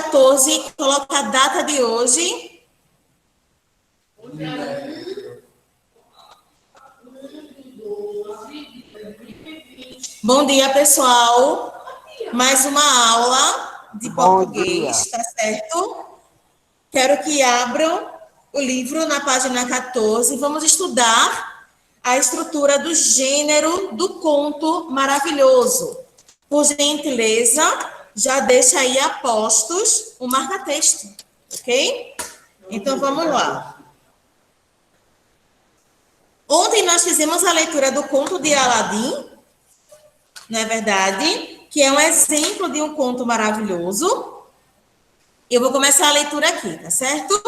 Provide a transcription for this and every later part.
14, coloca a data de hoje. Bom dia, pessoal. Mais uma aula de português, tá certo? Quero que abram o livro na página 14. Vamos estudar a estrutura do gênero do conto maravilhoso. Por gentileza, já deixa aí a postos o marca-texto, ok? Então, vamos lá. Ontem nós fizemos a leitura do conto de Aladim, não é verdade? Que é um exemplo de um conto maravilhoso. Eu vou começar a leitura aqui, tá certo?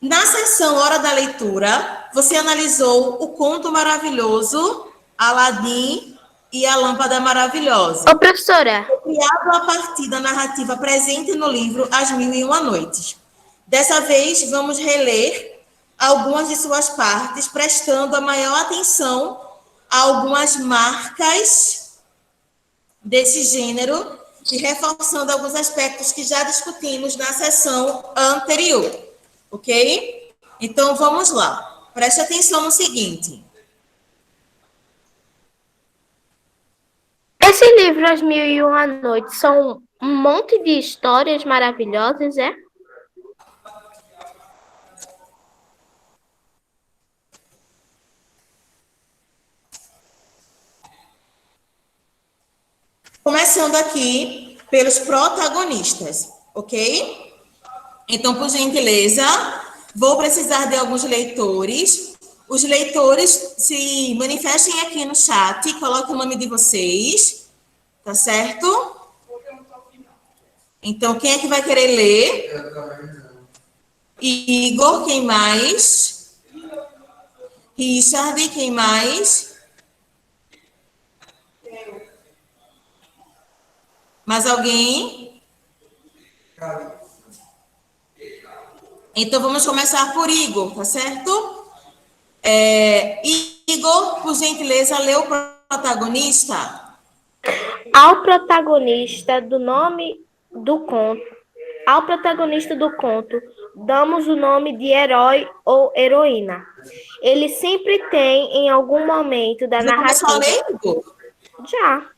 Na sessão Hora da Leitura, você analisou o conto maravilhoso, Aladim e a Lâmpada Maravilhosa. Ô, professora. Criado a partir da narrativa presente no livro As Mil e Uma Noites. Dessa vez, vamos reler algumas de suas partes, prestando a maior atenção a algumas marcas desse gênero e reforçando alguns aspectos que já discutimos na sessão anterior, ok? Então, vamos lá. Preste atenção no seguinte. Esse livro, As Mil e Uma Noites, são um monte de histórias maravilhosas, é? Começando aqui pelos protagonistas, ok? Então, por gentileza, vou precisar de alguns leitores. Os leitores se manifestem aqui no chat, coloquem o nome de vocês, tá certo? Então, quem é que vai querer ler? Igor, quem mais? Richard, quem mais? Mais alguém? Então, vamos começar por Igor, tá certo? Igor, por gentileza, lê o protagonista. Ao protagonista do nome do conto, ao protagonista do conto, damos o nome de herói ou heroína. Ele sempre tem, em algum momento da Já começou a narrativa... ler, Igor? Já.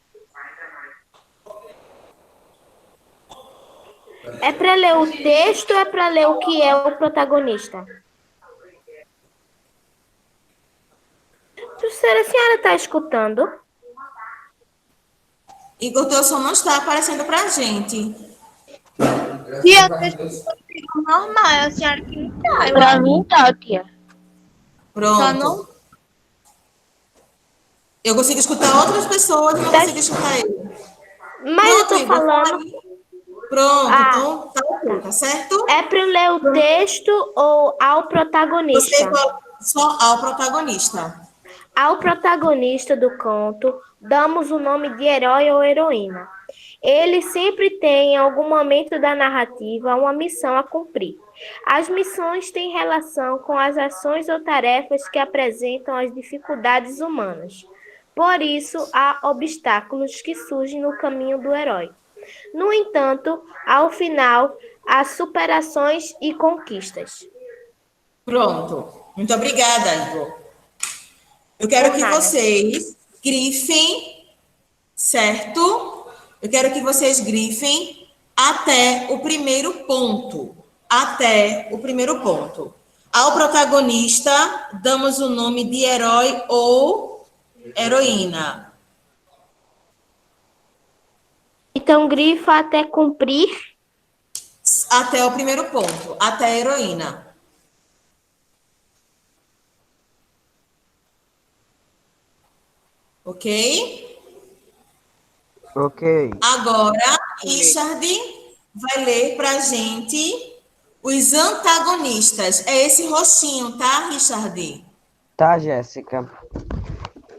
É para ler o texto ou é para ler o que é o protagonista? Professora, a senhora está escutando? Igor, teu som não está aparecendo para a gente. E eu tô normal, é a senhora que não tá. Para mim tá, tia. Pronto. Só não... Eu consigo escutar outras pessoas e não consigo escutar ele. Mas eu Pronto, tô Igor, falando... Pronto, então tá ok, tá certo? É para ler o texto ou ao protagonista? Você só ao protagonista. Ao protagonista do conto, damos o nome de herói ou heroína. Ele sempre tem, em algum momento da narrativa, uma missão a cumprir. As missões têm relação com as ações ou tarefas que apresentam as dificuldades humanas. Por isso, há obstáculos que surgem no caminho do herói. No entanto, ao final, há superações e conquistas. Pronto. Muito obrigada, Igor. Eu quero que vocês grifem, certo? Eu quero que vocês grifem até o primeiro ponto. Até o primeiro ponto. Ao protagonista, damos o nome de herói ou heroína. Então, grifa até cumprir. Até o primeiro ponto. Até a heroína. Ok? Ok. Agora, Richard vai ler para a gente os antagonistas. É esse roxinho, tá, Richard? Tá, Jéssica.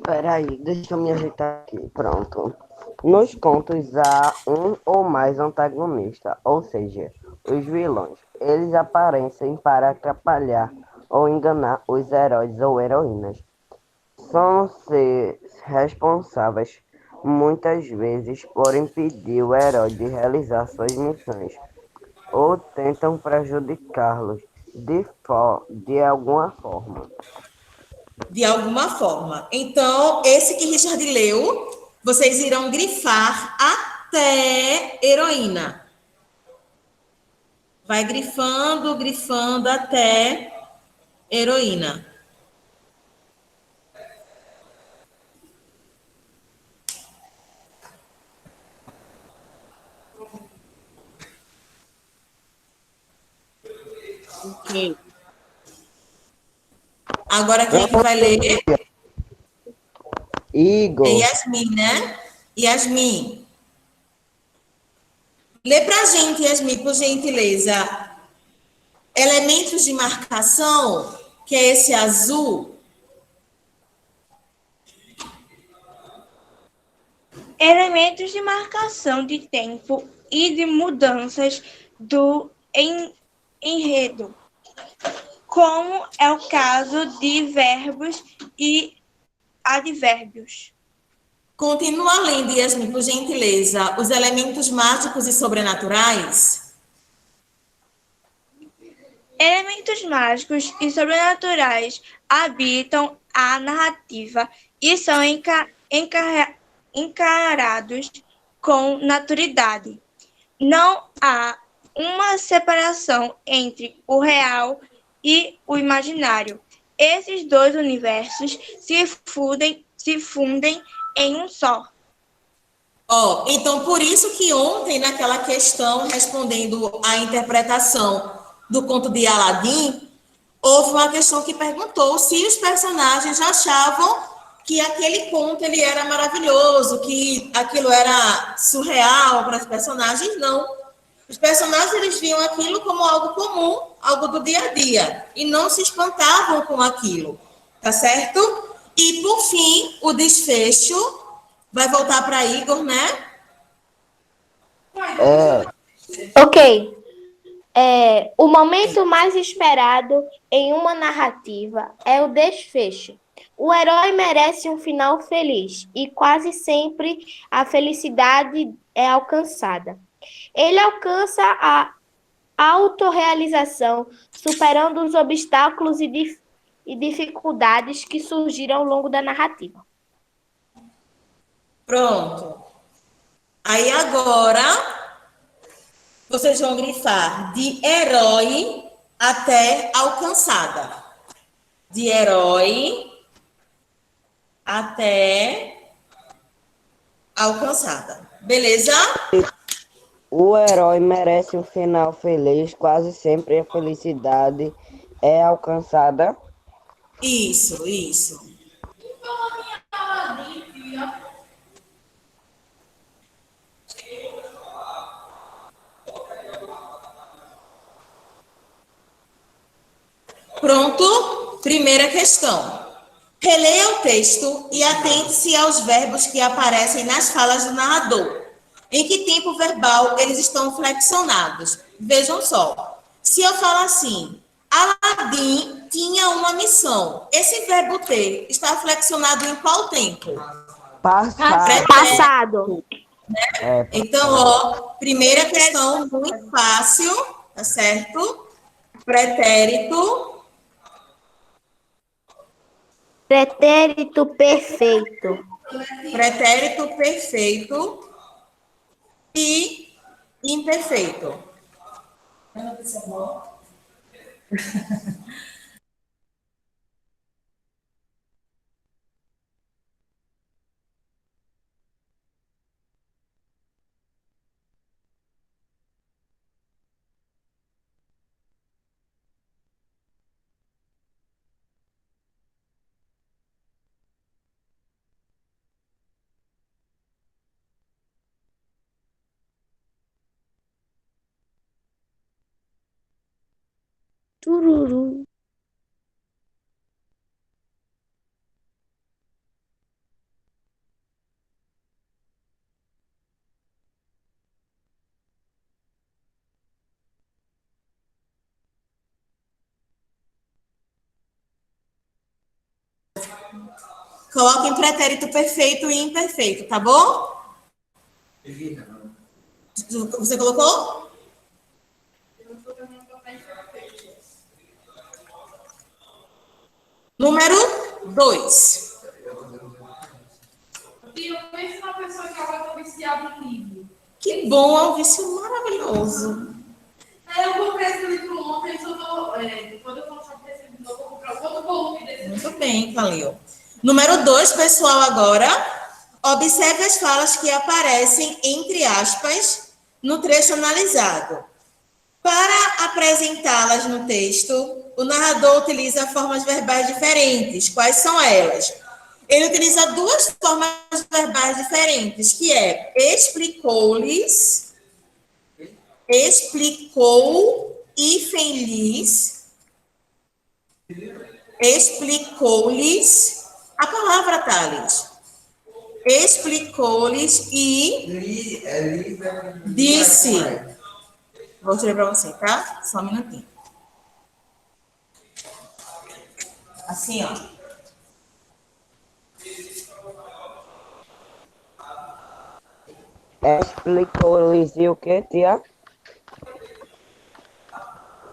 Peraí, deixa eu me ajeitar aqui. Pronto. Nos contos há um ou mais antagonistas, ou seja, os vilões. Eles aparecem para atrapalhar ou enganar os heróis ou heroínas. São seres responsáveis, muitas vezes, por impedir o herói de realizar suas missões. ou tentam prejudicá-los de alguma forma. De alguma forma. Então, esse que Richard leu, vocês irão grifar até heroína. Vai grifando, grifando até heroína. Ok. Agora, quem é que vai ler? Igor. É Yasmin, né? Yasmin. Lê pra gente, Yasmin, por gentileza. Elementos de marcação, que é esse azul. Elementos de marcação de tempo e de mudanças do enredo, como é o caso de verbos e advérbios. Continua lendo, Yasmin, por gentileza. Os elementos mágicos e sobrenaturais. Elementos mágicos e sobrenaturais habitam a narrativa e são encarados com naturalidade. Não há uma separação entre o real e o imaginário. Esses dois universos se fundem em um só. Então, por isso que ontem, naquela questão, respondendo à interpretação do conto de Aladim, houve uma questão que perguntou se os personagens achavam que aquele conto ele era maravilhoso, que aquilo era surreal para os personagens. Não. Os personagens eles viam aquilo como algo comum, algo do dia a dia, e não se espantavam com aquilo, tá certo? E, por fim, o desfecho vai voltar para Igor, né? Ok. O momento mais esperado em uma narrativa é o desfecho. O herói merece um final feliz e quase sempre a felicidade é alcançada. Ele alcança a autorrealização, superando os obstáculos e dificuldades que surgiram ao longo da narrativa. Pronto. Aí agora vocês vão grifar de herói até alcançada. De herói até alcançada. Beleza? O herói merece um final feliz, quase sempre a felicidade é alcançada. Isso, isso. Pronto? Primeira questão. Releia o texto e atente-se aos verbos que aparecem nas falas do narrador. Em que tempo verbal eles estão flexionados? Vejam só. Se eu falar assim, Aladim tinha uma missão. Esse verbo ter está flexionado em qual tempo? Passado. Então, primeira questão muito fácil, tá certo? Pretérito. Pretérito perfeito. Pretérito perfeito e imperfeito. Tururu. Coloquem pretérito perfeito e imperfeito, tá bom? Você colocou? Número 2. Eu penso na pessoa que agora está viciada em livro. Que bom, é um vício maravilhoso. Eu comprei esse livro ontem, só tô, quando eu for saber esse livro, eu vou comprar outro volume desse livro. Muito bem, Calil. Número 2, pessoal, agora. Observe as falas que aparecem, entre aspas, no trecho analisado. Para apresentá-las no texto, o narrador utiliza formas verbais diferentes. Quais são elas? Ele utiliza duas formas verbais diferentes, que é explicou-lhes, explicou e feliz, explicou-lhes, a palavra, Thales, explicou-lhes e disse. Vou escrever para você, tá? Só um minutinho. Assim, ó. Explicou-lhes e o que, tia?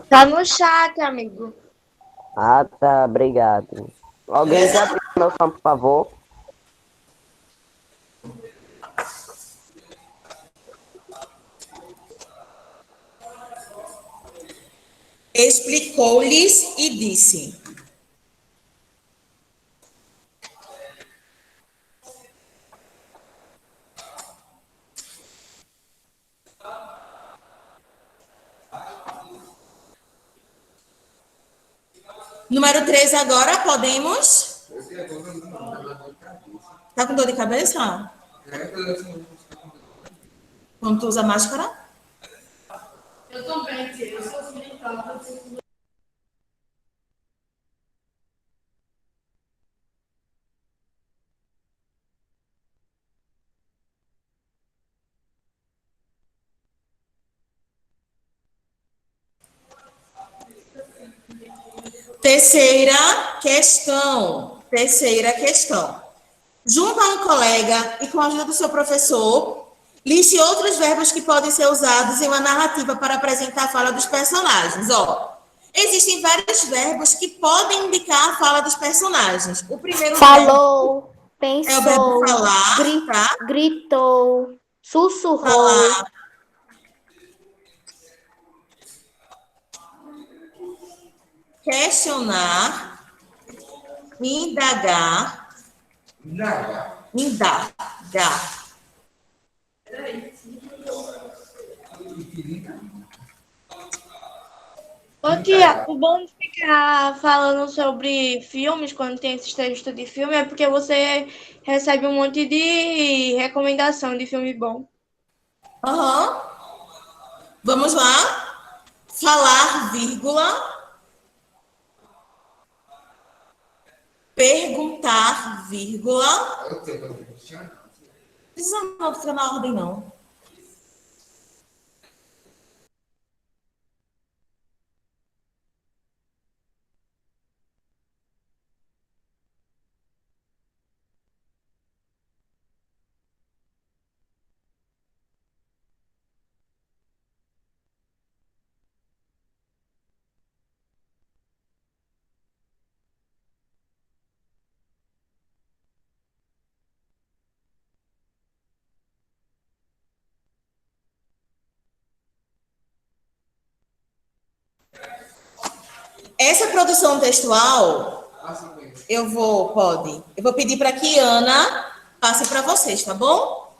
Tá no chat, amigo. Ah, tá, obrigado. Alguém já pediu meu som, por favor? Explicou-lhes e disse. Número 3 agora, podemos? Tá com dor de cabeça? Quando tu usa máscara? Eu também, tia. Eu sou cimentada. Terceira questão. Terceira questão. Junto a um colega e com a ajuda do seu professor, liste outros verbos que podem ser usados em uma narrativa para apresentar a fala dos personagens. Ó, existem vários verbos que podem indicar a fala dos personagens. O primeiro Falou, verbo é o verbo pensou, falar, tá? gritou, sussurrou, Falar. Questionar, indagar, indagar. Ô, tia, o bom de ficar falando sobre filmes, quando tem esses textos de filme, é porque você recebe um monte de recomendação de filme bom. Aham. Vamos lá? Falar, vírgula. Perguntar, vírgula. Precisa não ficar na ordem, não. Essa produção textual, eu vou pedir para que Ana passe para vocês, tá bom?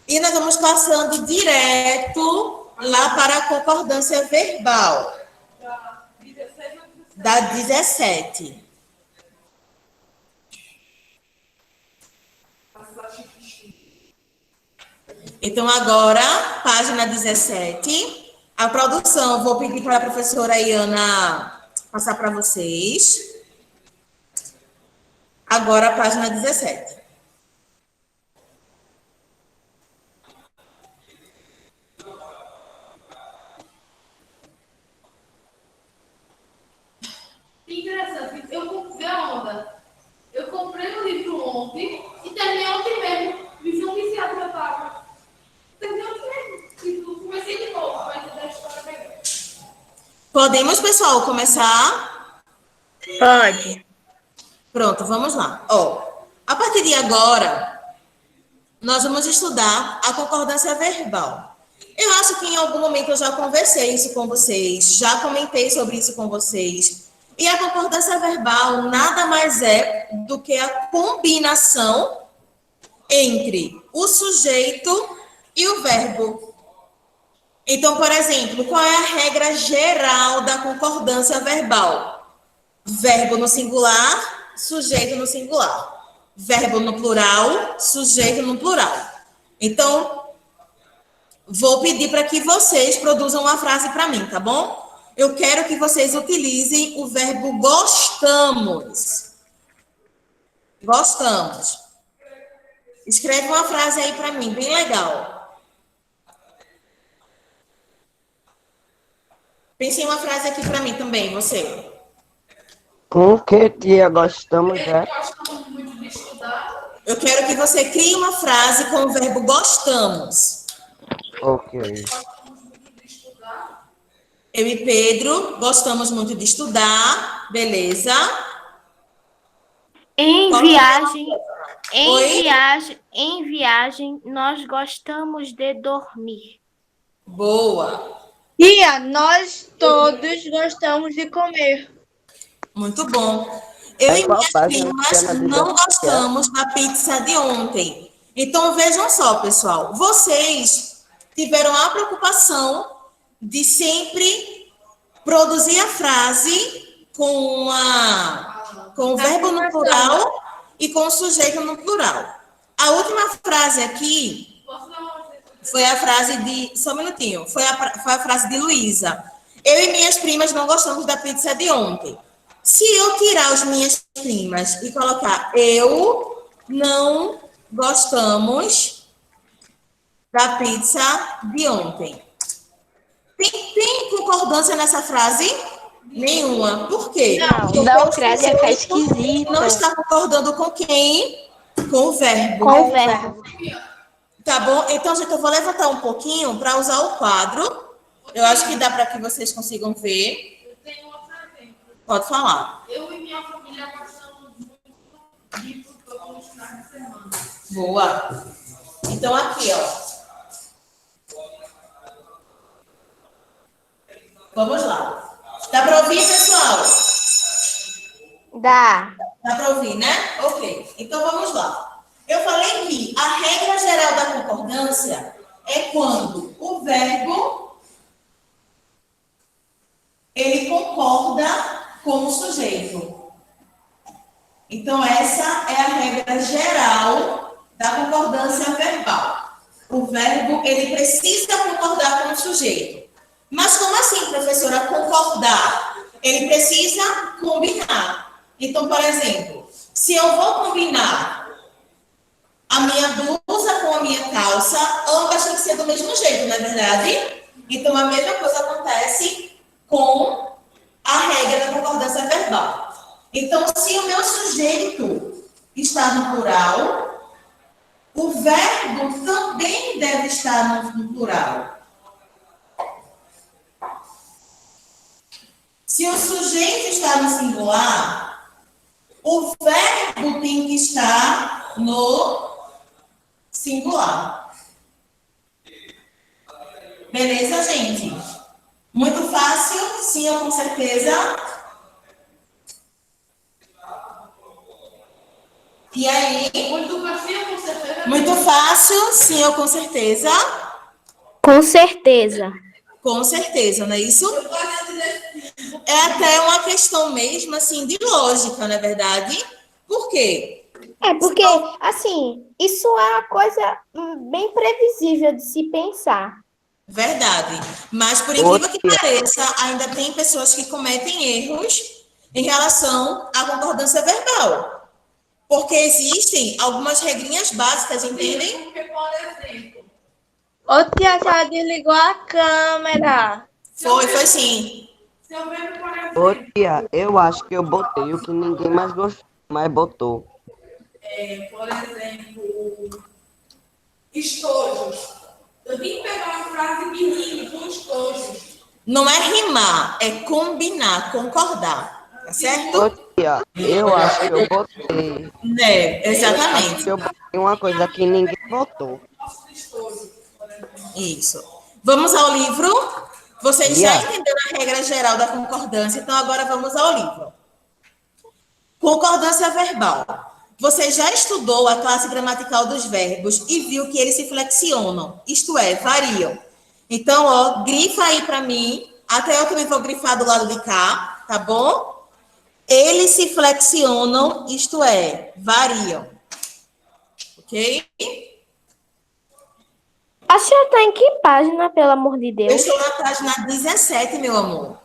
E nós vamos passando direto lá para a concordância verbal. Da 17. Então, agora, página 17. A produção, vou pedir para a professora Iana passar para vocês. Agora, a página 17. Interessante. Eu comprei a onda. Eu comprei o livro ontem e terminei ontem mesmo. Me um viciado que eu tava. Terminei ontem mesmo. E comecei de novo, mas a história melhor. Podemos, pessoal, começar? pode. Pronto, vamos lá. Ó, a partir de agora, nós vamos estudar a concordância verbal. Eu acho que em algum momento eu já conversei isso com vocês, já comentei sobre isso com vocês. E a concordância verbal nada mais é do que a combinação entre o sujeito e o verbo. Então, por exemplo, qual é a regra geral da concordância verbal? Verbo no singular, sujeito no singular. Verbo no plural, sujeito no plural. Então, vou pedir para que vocês produzam uma frase para mim, tá bom? Eu quero que vocês utilizem o verbo gostamos. Gostamos. Escreve uma frase aí para mim, bem legal. Pense em uma frase aqui para mim também, você. Com que tia gostamos, é? Gostamos muito de estudar. Eu quero que você crie uma frase com o verbo gostamos. Ok. Gostamos muito de estudar. Eu e Pedro gostamos muito de estudar, beleza? Em Qual- viagem, Oi? em viagem, nós gostamos de dormir. Boa, Tia, nós todos gostamos de comer. muito bom. Eu É e igual minhas página primas pequena de não Dom gostamos da pizza de ontem. Então vejam só, pessoal, vocês tiveram a preocupação de sempre produzir a frase com o verbo no plural e com o sujeito no plural. A última frase aqui Posso dar um exemplo? foi a frase de. Só um minutinho. Foi a frase de Luísa. Eu e minhas primas não gostamos da pizza de ontem. Se eu tirar as minhas primas e colocar eu não gostamos da pizza de ontem. Tem concordância nessa frase? Nenhuma. Por quê? Porque Não, o credo, ia ficar esquisito. não está concordando com quem? Com o verbo. Com o verbo. Tá bom? Então, gente, eu vou levantar um pouquinho para usar o quadro. Eu acho que dá para que vocês consigam ver. Eu tenho outro exemplo. Pode falar. Eu e minha família gostamos muito de ir para os finais de semana. Boa. Então, aqui, ó. Vamos lá. Dá para ouvir, pessoal? Dá. Dá para ouvir, né? Ok. Então, vamos lá. Eu falei que a regra geral da concordância é quando o verbo ele concorda com o sujeito. Então, essa é a regra geral da concordância verbal. O verbo, ele precisa concordar com o sujeito. Mas como assim, professora, concordar? Ele precisa combinar. Então, por exemplo, se eu vou combinar a minha blusa com a minha calça, ambas têm que ser do mesmo jeito, não é verdade? Então, a mesma coisa acontece com a regra da concordância verbal. Então, se o meu sujeito está no plural, o verbo também deve estar no plural. Se o sujeito está no singular, o verbo tem que estar no singular. Beleza, gente? Muito fácil? Sim, ou com certeza? E aí? Muito fácil, com certeza. Muito fácil? Sim, ou com certeza? Com certeza. Com certeza, não é isso? É até uma questão mesmo, assim, de lógica, não é verdade? Por quê? É porque, assim, isso é uma coisa bem previsível de se pensar. Verdade. Mas, por incrível que pareça, ainda tem pessoas que cometem erros em relação à concordância verbal. Porque existem algumas regrinhas básicas, entendem? Porque, por exemplo, Ô, tia, a senhora desligou a câmera. Foi sim. se eu vejo, por Ô exemplo, tia, eu acho que eu botei o que ninguém mais gostou, mas botou. por exemplo, estojos. Eu tenho que pegar uma frase que rime com estojos. Não é rimar, é combinar, concordar. Tá certo? Ô tia, eu acho que eu botei. Né, exatamente. Eu botei uma coisa que ninguém botou. Isso. Vamos ao livro? Vocês já Tia, entenderam a regra geral da concordância, então agora vamos ao livro. Concordância verbal. Você já estudou a classe gramatical dos verbos e viu que eles se flexionam, isto é, variam. Então, ó, grifa aí para mim, até eu também vou grifar do lado de cá, tá bom? Eles se flexionam, isto é, variam. Ok? A senhora está em que página, pelo amor de Eu Deus? estou na página 17, meu amor.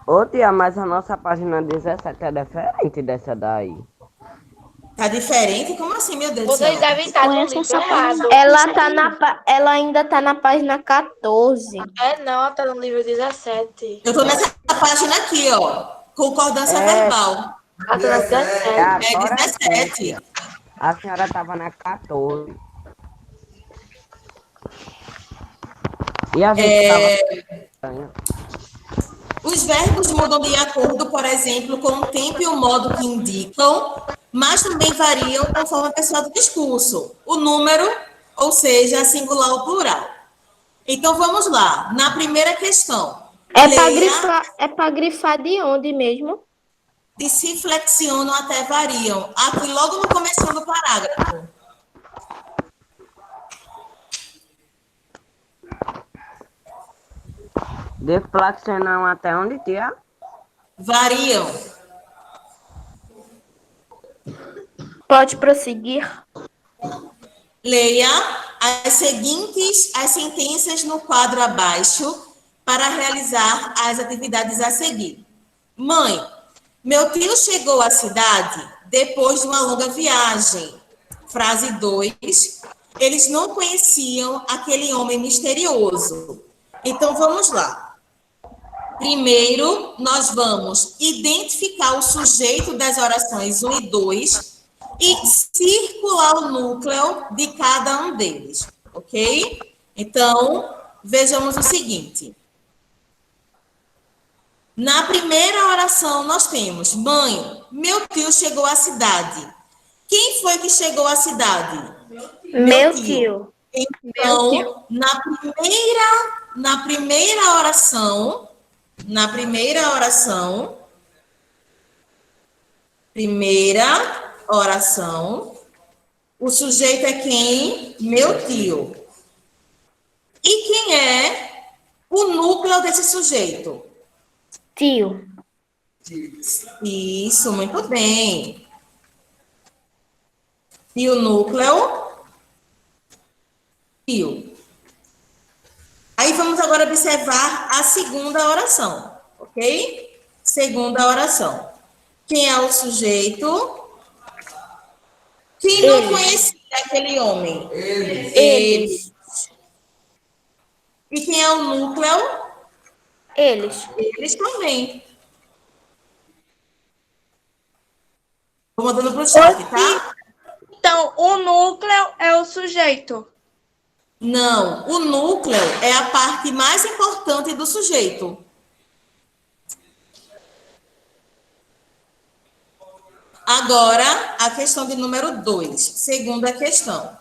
ô tia, mas a nossa página 17 é diferente dessa daí. Tá diferente? Como assim, meu Deus do Vocês céu? devem estar no Conheço livro essa errado. Ela ainda está na página 14. Não, ela tá no livro 17. Eu estou nessa página aqui, ó. Concordância verbal. Ela tá no 17. É Agora 17. a senhora estava na 14. E a gente estava. Os verbos mudam de acordo, por exemplo, com o tempo e o modo que indicam, mas também variam conforme a pessoa do discurso, o número, ou seja, a singular ou plural. Então, vamos lá. Na primeira questão, É para grifar de onde mesmo? de se flexionam até variam. Aqui, logo no começo do parágrafo. Deflexionam até onde, tia? Variam. Pode prosseguir. Leia as sentenças no quadro abaixo para realizar as atividades a seguir. Mãe, meu tio chegou à cidade depois de uma longa viagem. Frase 2. Eles não conheciam aquele homem misterioso. Então, vamos lá. Primeiro, nós vamos identificar o sujeito das orações 1 e 2 e circular o núcleo de cada um deles, ok? Então, vejamos o seguinte. Na primeira oração, nós temos: mãe, meu tio chegou à cidade. Quem foi que chegou à cidade? Meu tio. Então, na primeira oração, o sujeito é quem? Meu tio. E quem é o núcleo desse sujeito? Tio. Isso, muito bem. E o núcleo? Tio. Aí vamos agora observar a segunda oração, ok? Segunda oração. Quem é o sujeito? Quem não conhecia aquele homem? Eles. E quem é o núcleo? Eles. Eles também. Vou mandando para o chat, tá? Então, o núcleo é o sujeito. Não, o núcleo é a parte mais importante do sujeito. Agora, a questão de número 2, segunda questão.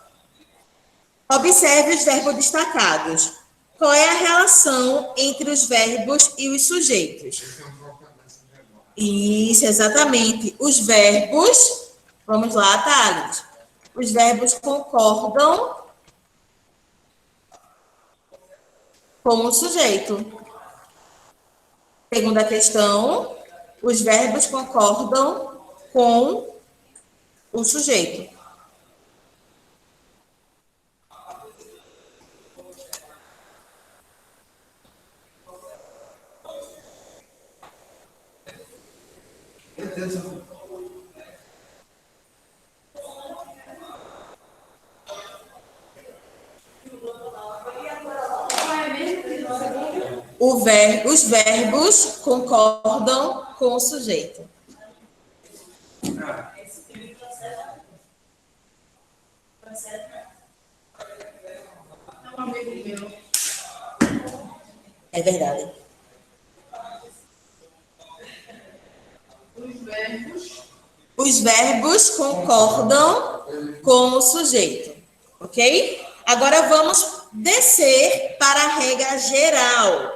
Observe os verbos destacados. Qual é a relação entre os verbos e os sujeitos? Isso, exatamente. Os verbos, vamos lá, Thales. Os verbos concordam com o sujeito. Segunda questão, os verbos concordam com o sujeito. Os verbos concordam com o sujeito. É verdade. Os verbos concordam com o sujeito, ok? Agora vamos descer para a regra geral.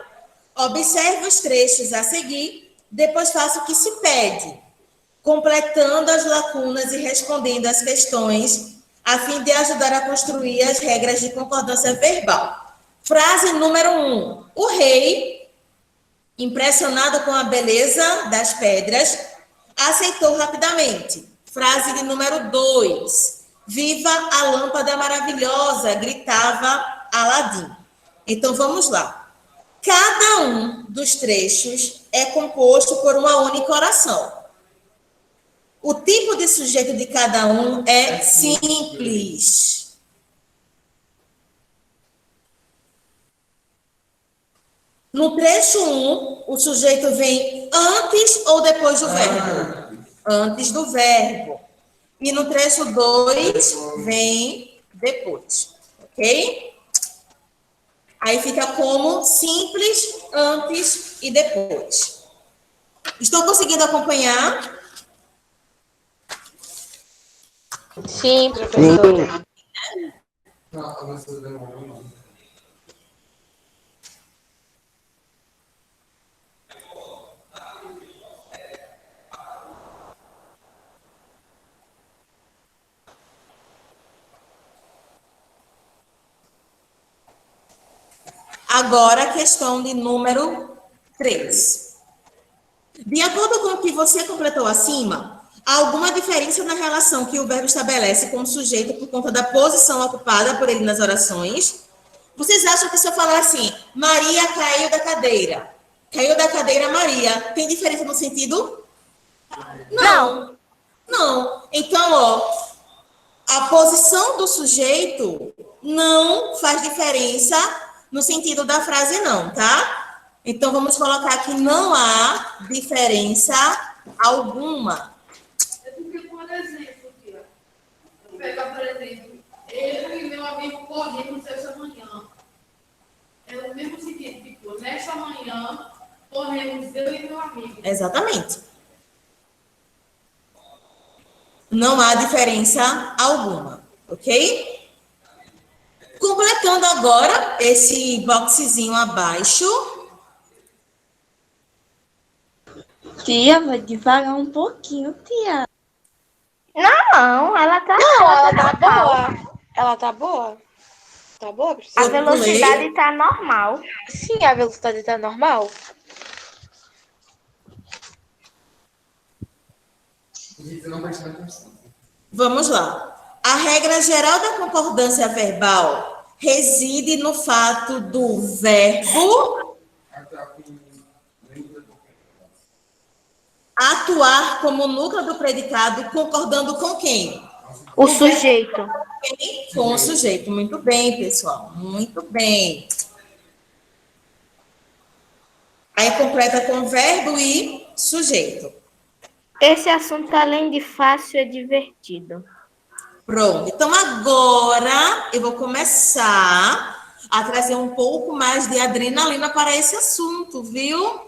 Observe os trechos a seguir, depois faça o que se pede, completando as lacunas e respondendo as questões, a fim de ajudar a construir as regras de concordância verbal. Frase número 1. O rei, impressionado com a beleza das pedras, aceitou rapidamente. Frase de número 2. Viva a lâmpada maravilhosa, gritava Aladim. Então, vamos lá. Cada um dos trechos é composto por uma única oração. O tipo de sujeito de cada um é simples. No trecho 1, o sujeito vem antes ou depois do verbo? Antes do verbo. E no trecho 2, vem depois. Ok? Aí fica como simples, antes e depois. Estão conseguindo acompanhar? Sim, professora. Agora, a questão de número 3. De acordo com o que você completou acima, há alguma diferença na relação que o verbo estabelece com o sujeito por conta da posição ocupada por ele nas orações? Vocês acham que se eu falar assim, Maria caiu da cadeira Maria, tem diferença no sentido? Não. Não. Então, ó, a posição do sujeito não faz diferença no sentido da frase não, tá? Então, vamos colocar que não há diferença alguma. É porque, por exemplo, tia, vou pegar, por exemplo, eu e meu amigo corremos essa manhã. É o mesmo sentido, tipo, nesta manhã, corremos eu e meu amigo. Exatamente. Não há diferença alguma, ok? Completando agora esse boxezinho abaixo. Tia, vai devagar um pouquinho, tia. Não, ela tá boa. Ela tá boa? Tá boa, A professora? velocidade tá normal. Sim, a velocidade tá normal. Vamos lá. A regra geral da concordância verbal reside no fato do verbo atuar como núcleo do predicado, concordando com quem? O sujeito. Com o sujeito. Muito bem, pessoal. Muito bem. Aí completa com verbo e sujeito. Esse assunto, além de fácil, é divertido. Pronto. Então, agora eu vou começar a trazer um pouco mais de adrenalina para esse assunto, viu?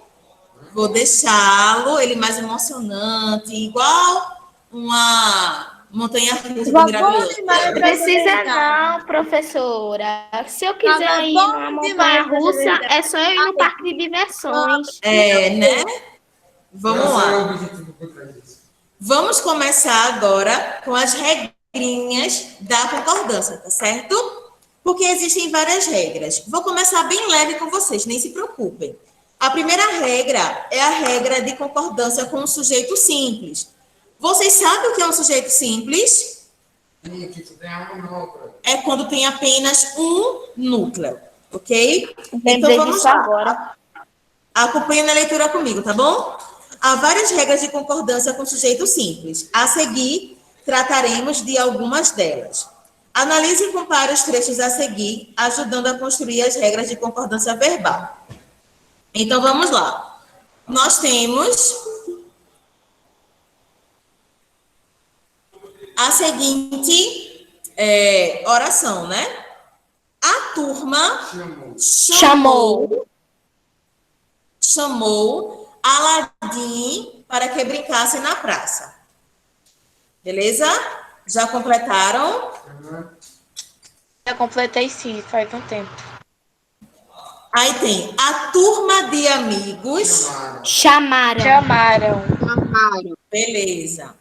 Vou deixá-lo, ele mais emocionante, igual uma montanha-russa do Mirabilhoso. Não precisa não, professora. Se eu quiser ir numa montanha-russa, é só eu ir no parque de diversões. É, né? Vamos lá. Vamos começar agora com as regrinhas da concordância, tá certo? Porque existem várias regras. Vou começar bem leve com vocês, nem se preocupem. A primeira regra é a regra de concordância com o sujeito simples. Vocês sabem o que é um sujeito simples? É quando tem apenas um núcleo, ok? Então vamos lá. Agora. Acompanhe na leitura comigo, tá bom? Há várias regras de concordância com sujeito simples. A seguir, trataremos de algumas delas. Analise e compare os trechos a seguir, ajudando a construir as regras de concordância verbal. Então, vamos lá. Nós temos a seguinte oração, né? A turma chamou Aladim para que brincassem na praça. Beleza? Já completaram? Eu completei sim, faz um tempo. Aí tem a turma de amigos. Chamaram. Chamaram. Beleza.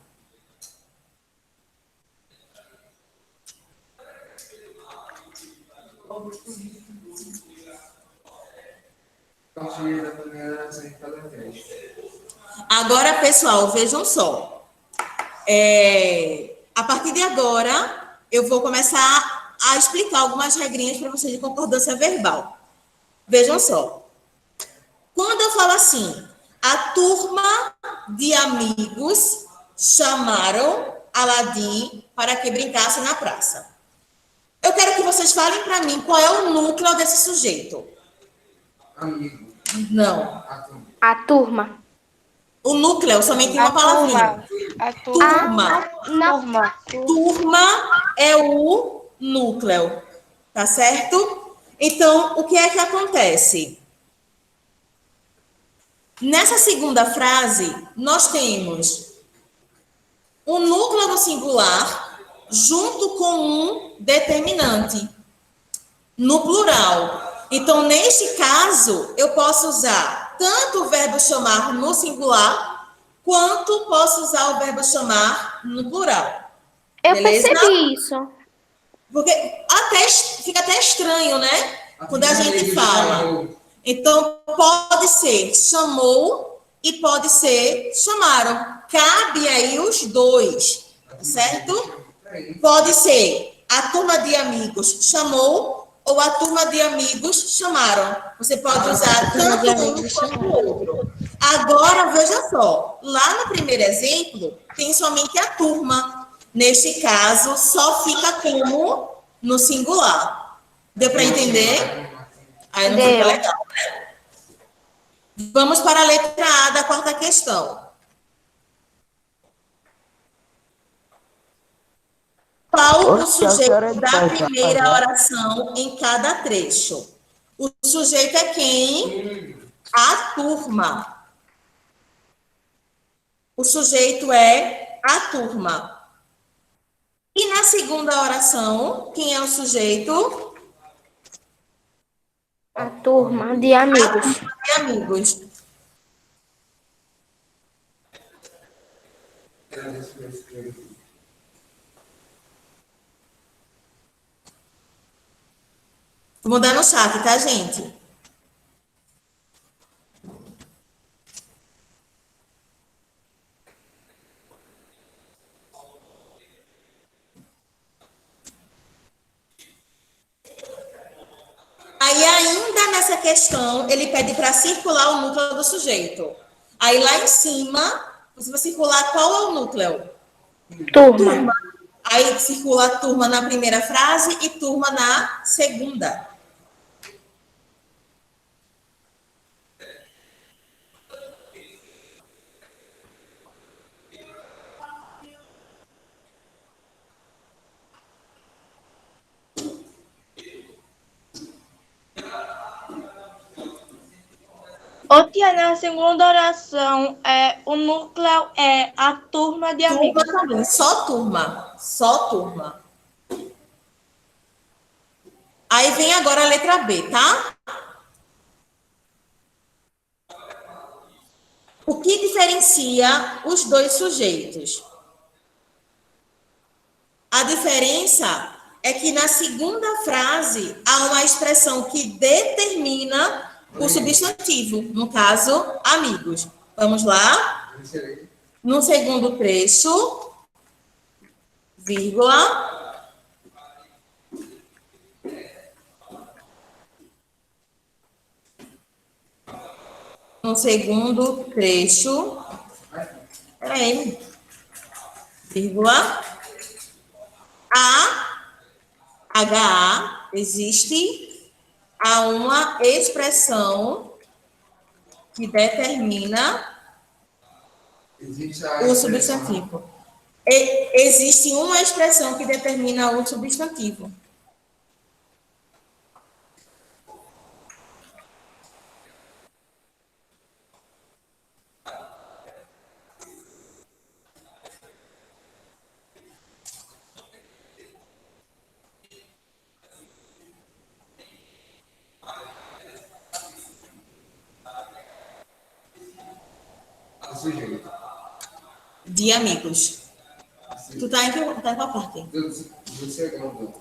Agora, pessoal, vejam só. A partir de agora, eu vou começar a explicar algumas regrinhas para vocês de concordância verbal. Vejam só. Quando eu falo assim, a turma de amigos chamaram Aladim para que brincasse na praça. Eu quero que vocês falem para mim qual é o núcleo desse sujeito. Amigo. Não. A turma. O núcleo, somente uma palavrinha. A turma. Turma. Turma. Turma é o núcleo, tá certo? Então, o que é que acontece? Nessa segunda frase, nós temos o núcleo no singular junto com um determinante no plural. Então, neste caso, eu posso usar tanto o verbo chamar no singular, quanto posso usar o verbo chamar no plural. Eu Beleza? percebi isso. Porque fica até estranho, né? Quando a gente fala. Então, pode ser chamou e pode ser chamaram. Cabe aí os dois, certo? Pode ser a turma de amigos chamou ou a turma de amigos chamaram. Você pode usar tanto um quanto o outro. Agora, veja só. Lá no primeiro exemplo, tem somente a turma. Neste caso, só fica como no singular. Deu para entender? Aí não fica legal, né? Vamos para a letra A da quarta questão. Qual o sujeito da primeira oração em cada trecho? O sujeito é quem? A turma. O sujeito é a turma. E na segunda oração, quem é o sujeito? A turma de amigos. A turma de amigos. Vou mudar no chat, tá, gente? Aí, ainda nessa questão, ele pede para circular o núcleo do sujeito. Aí, lá em cima, você vai circular qual é o núcleo? Turma. Aí, circula turma na primeira frase e turma na segunda. Ô, tia, na segunda oração, o núcleo é a turma de amigos. Turma também, só turma. Só turma. Aí vem agora a letra B, tá? O que diferencia os dois sujeitos? A diferença é que na segunda frase há uma expressão que determina o substantivo, no caso, amigos. Vamos lá? No segundo trecho, vírgula. No segundo trecho, peraí, vírgula, HA, existe uma expressão que determina o substantivo. Existe uma expressão que determina o substantivo. sujeito. De amigos. Tu tá em qual parte? Do segundo.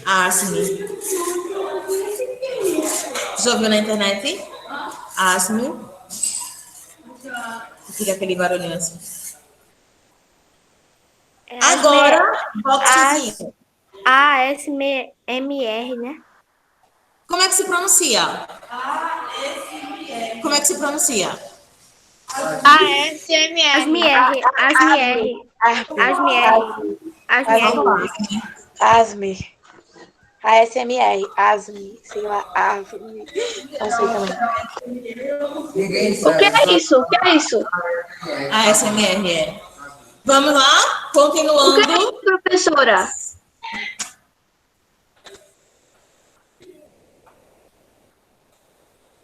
Asme. Já ouviu na internet? Asme. Fica aquele barulhinho assim. Agora, boxezinho. ASMR, né? Como é que se pronuncia? Como é que se pronuncia? ASMR. ASMR. Asme. ASMR. Asme. Sei lá. Asme. Não sei também. Ninguém O sabe. que é isso? O que é isso? ASMR, é. Vamos lá? O que é Continuando. isso, professora?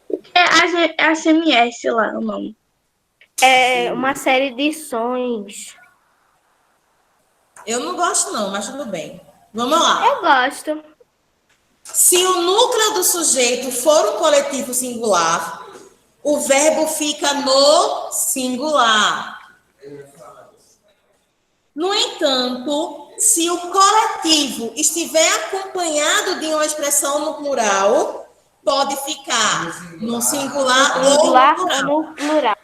O que é ASMR, sei lá o nome? É uma série de sons. Eu não gosto não, mas tudo bem. Vamos lá. Eu gosto. Se o núcleo do sujeito for um coletivo singular, o verbo fica no singular. No entanto, se o coletivo estiver acompanhado de uma expressão no plural, pode ficar no singular ou no Singular ou plural. no plural.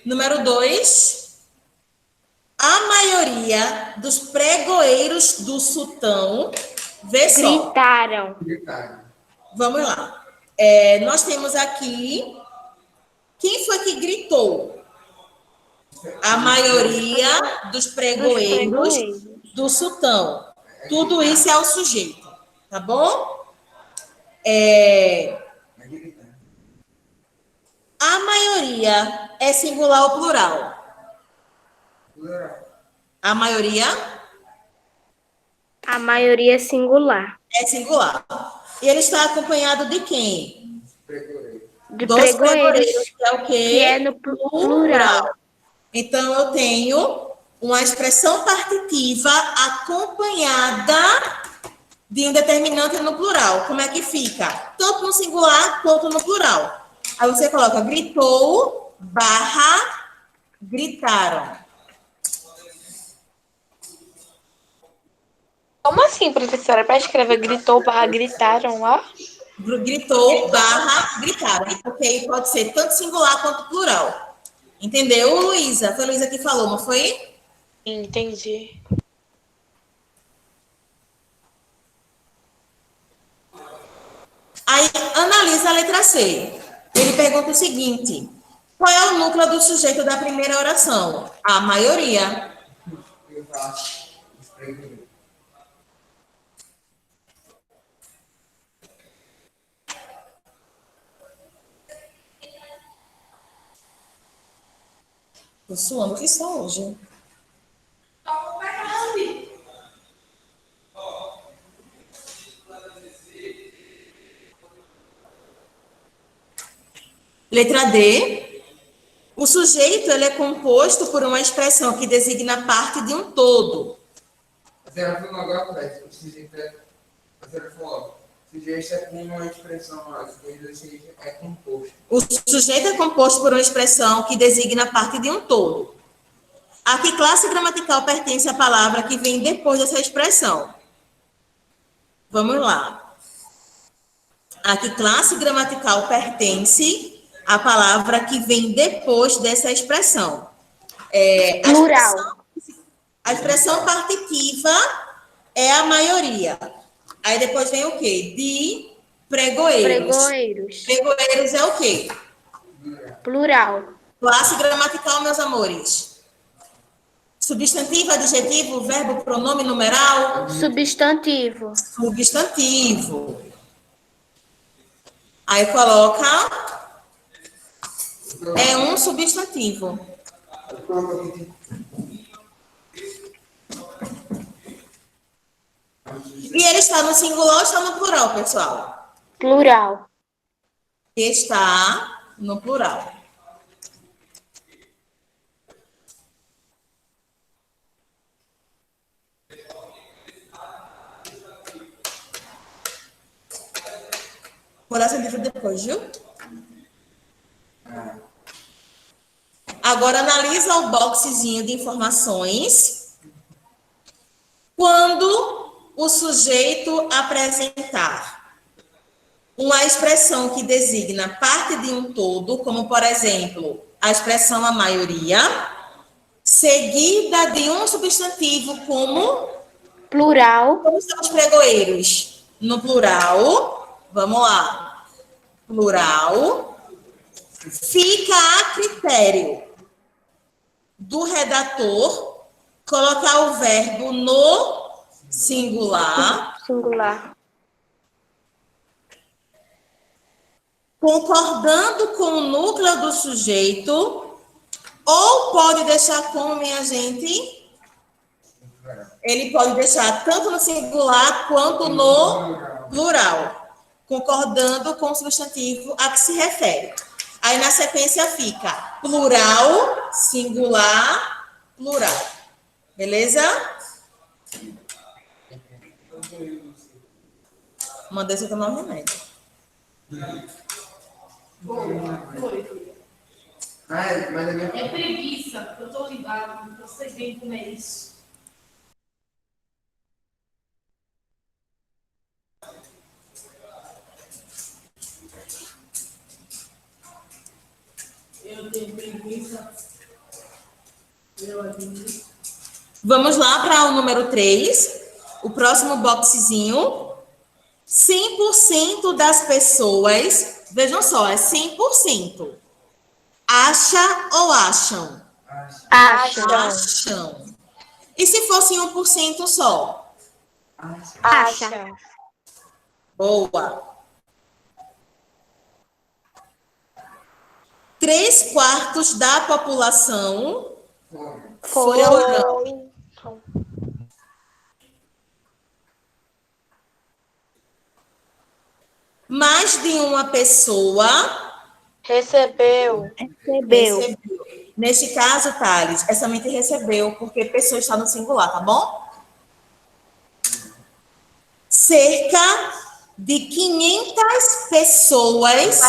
Número 2. A maioria dos pregoeiros do sultão, vê só. Gritaram. Vamos lá. Nós temos aqui. Quem foi que gritou? A maioria dos pregoeiros do sultão. Tudo isso é o sujeito. Tá bom? A maioria é singular ou plural? A maioria A maioria é singular. é singular. E ele está acompanhado de quem? De Dos pregoeiros, que é o quê? que é no plural. Então, eu tenho uma expressão partitiva acompanhada de um determinante no plural. Como é que fica? Tanto no singular quanto no plural. Aí você coloca gritou, barra, gritaram. Como assim, professora? Para escrever gritou barra gritaram lá? Gritou, barra, gritaram. Porque aí pode ser tanto singular quanto plural. Entendeu, Luísa? Foi a Luísa que falou, não foi? Entendi. Aí, analisa a letra C. Ele pergunta o seguinte: qual é o núcleo do sujeito da primeira oração? A maioria. Tô suando que só hoje. Letra D. O sujeito ele é composto por uma expressão que designa parte de um todo. A senhora falou agora, Clécio, o sujeito é. A senhora falou, o sujeito é com uma expressão, o sujeito é composto. O sujeito é composto por uma expressão que designa parte de um todo. A que classe gramatical pertence a palavra que vem depois dessa expressão? Vamos lá. A que classe gramatical pertence a palavra que vem depois dessa expressão? Plural. A expressão partitiva é a maioria. Aí depois vem o quê? De, Pregoeiros. Pregoeiros. Pregoeiros é o quê? Plural. Classe gramatical, meus amores. Substantivo, adjetivo, verbo, pronome, numeral. Substantivo. Substantivo. Aí coloca é um substantivo. E ele está no singular ou está no plural, pessoal? Plural. Está no plural. Vou dar esse livro depois, viu? Agora analisa o boxezinho de informações. Quando o sujeito apresentar uma expressão que designa parte de um todo, como, por exemplo, a expressão a maioria, seguida de um substantivo como... Plural. Como são os pregoeiros? No plural, vamos lá. Plural, fica a critério do redator colocar o verbo no singular, Singular. concordando com o núcleo do sujeito, ou pode deixar como, minha gente? Ele pode deixar tanto no singular quanto no plural, concordando com o substantivo a que se refere. Aí na sequência fica plural, singular, plural. Beleza? Mandei você tomar um remédio. Foi. Mas a minha... É preguiça, eu tô ligado, eu sei bem como é isso. Eu tenho preguiça. Vamos lá para o número 3. O próximo boxezinho. 100% das pessoas, vejam só, é 100%. Acha ou acham? Acham. Acham. E se fosse 1% só? Acha. Boa. 3/4 da população foram. Mais de uma pessoa Recebeu. Recebeu. Neste caso, Thales, é somente recebeu, porque pessoa está no singular, tá bom? Cerca de 500 pessoas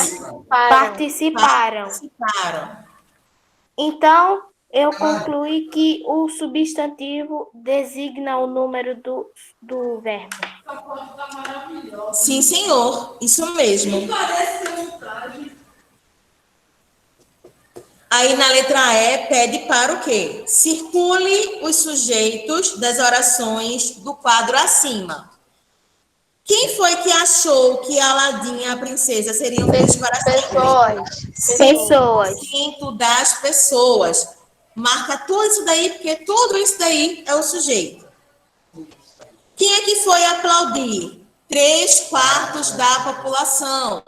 Participaram. participaram. Então, eu concluí que o substantivo designa o número do verbo. A foto tá maravilhosa. Sim, senhor, isso mesmo. Parece ter montagem. Aí na letra E pede para o quê? Circule os sujeitos das orações do quadro acima. Quem foi que achou que Aladim e a princesa seriam felizes para sempre? Pessoas. 100% das pessoas. Marca tudo isso daí, porque tudo isso daí é o sujeito. Quem é que foi aplaudir? 3/4 da população.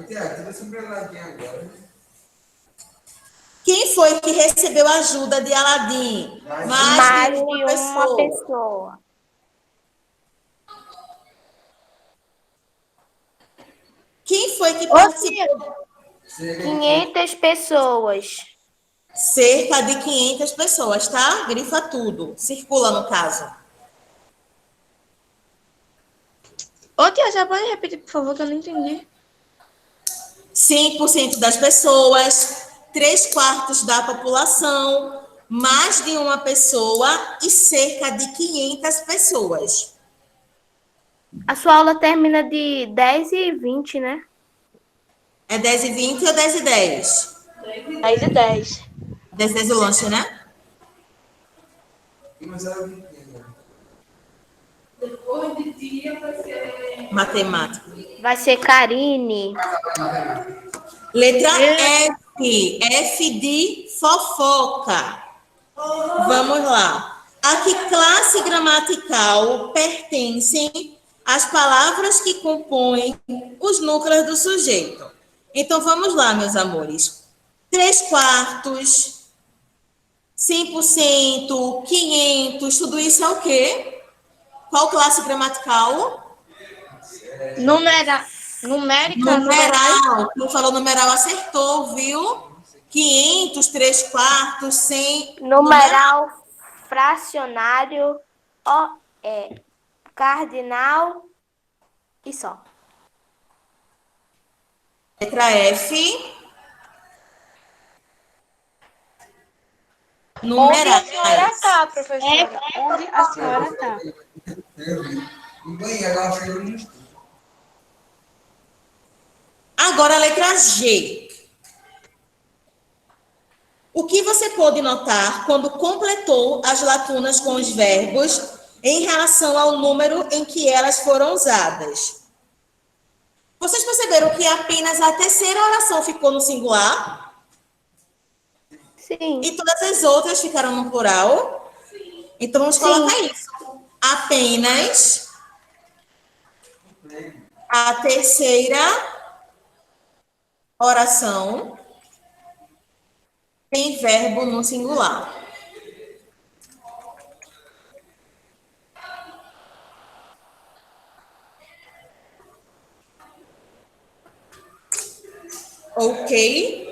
Tiago, tira essa empreladinha agora. Quem foi que recebeu a ajuda de Aladim? Mais de uma pessoa. Quem foi que participou? 500 pessoas. Cerca de 500 pessoas, tá? Grifa tudo. Circula, no caso. Ô, tia, já pode repetir, por favor, que eu não entendi. 100% das pessoas, 3/4 da população, mais de uma pessoa e cerca de 500 pessoas. A sua aula termina de 10h20, né? É 10h20 ou 10h10? 10 e 10. 10h10 o lanche, né? Mas ela me entende. Depois de dia vai ser. Matemática. Vai ser Karine. Letra F. F de fofoca. Vamos lá. A que classe gramatical pertencem as palavras que compõem os núcleos do sujeito? Então, vamos lá, meus amores. 3/4, 100%, 500, tudo isso é o quê? Qual classe gramatical? Numérica. Numeral. Quem falou numeral acertou, viu? 500, 3/4, 100. Numeral, fracionário, cardinal e só. Letra F. Onde a senhora Numerais. está, professora? Onde a senhora está? Eu vi. No banheiro, ela chegou no estudo. Agora a letra G. O que você pôde notar quando completou as lacunas com os verbos em relação ao número em que elas foram usadas? Vocês perceberam que apenas a terceira oração ficou no singular? Sim. E todas as outras ficaram no plural? Então vamos colocar isso. Apenas a terceira oração tem verbo no singular. Ok?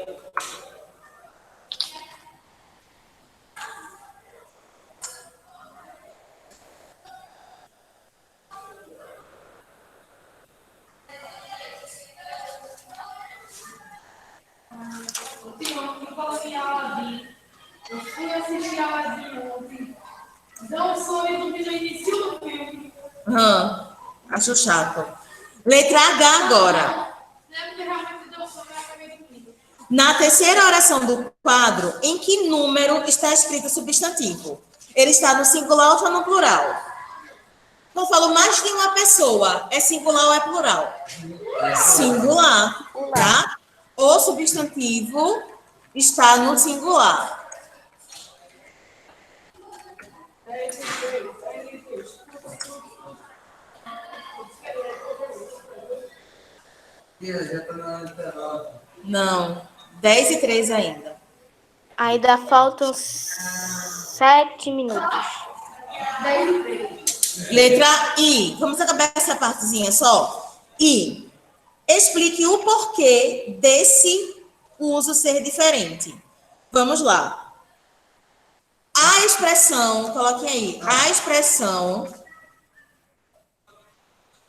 Eu coloquei Aladdin. Eu fui assistir Aladdin ontem. Dá um sono do que no início do filme. Acho chato. Letra H agora. Né? Porque realmente deu sono e acabei dormindo. Na terceira oração do quadro, em que número está escrito substantivo? Ele está no singular ou está no plural? Não falo mais de uma pessoa. É singular ou é plural? Singular, tá? O substantivo está no singular. Tia, já tá na letra 9. Não, 10:03 ainda. Ainda faltam 7 minutos. Letra I. Vamos acabar essa partezinha só. I. Explique o porquê desse uso ser diferente. Vamos lá. A expressão, coloquem aí, a expressão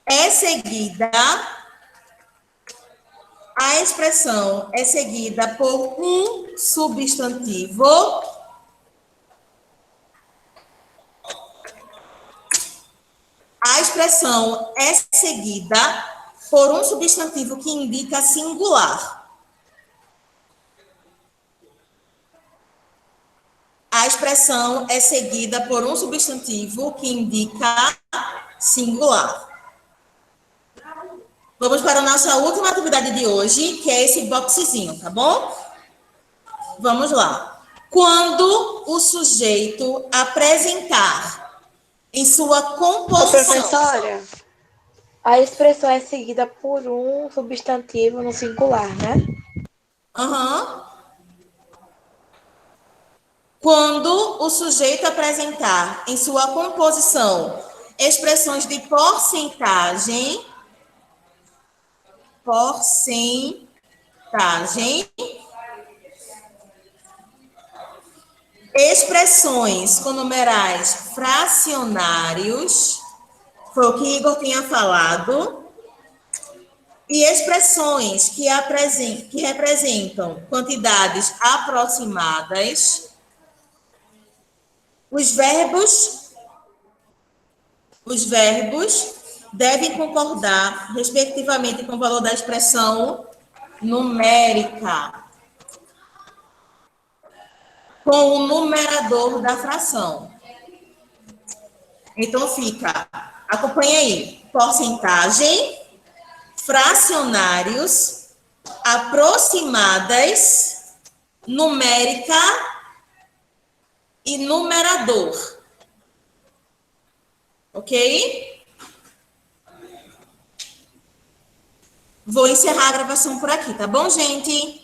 é seguida por um substantivo A expressão é seguida por um substantivo que indica singular. A expressão é seguida por um substantivo que indica singular. Vamos para a nossa última atividade de hoje, que é esse boxezinho, tá bom? Vamos lá. Quando o sujeito apresentar em sua composição... Professora, a expressão é seguida por um substantivo no singular, né? Aham. Quando o sujeito apresentar em sua composição expressões de porcentagem, expressões com numerais fracionários, foi o que Igor tinha falado, e expressões que representam quantidades aproximadas, os verbos devem concordar, respectivamente, com o valor da expressão numérica, com o numerador da fração. Então, fica Acompanha aí. Porcentagem, fracionários, aproximadas, numérica e numerador. Ok? Vou encerrar a gravação por aqui, tá bom, gente?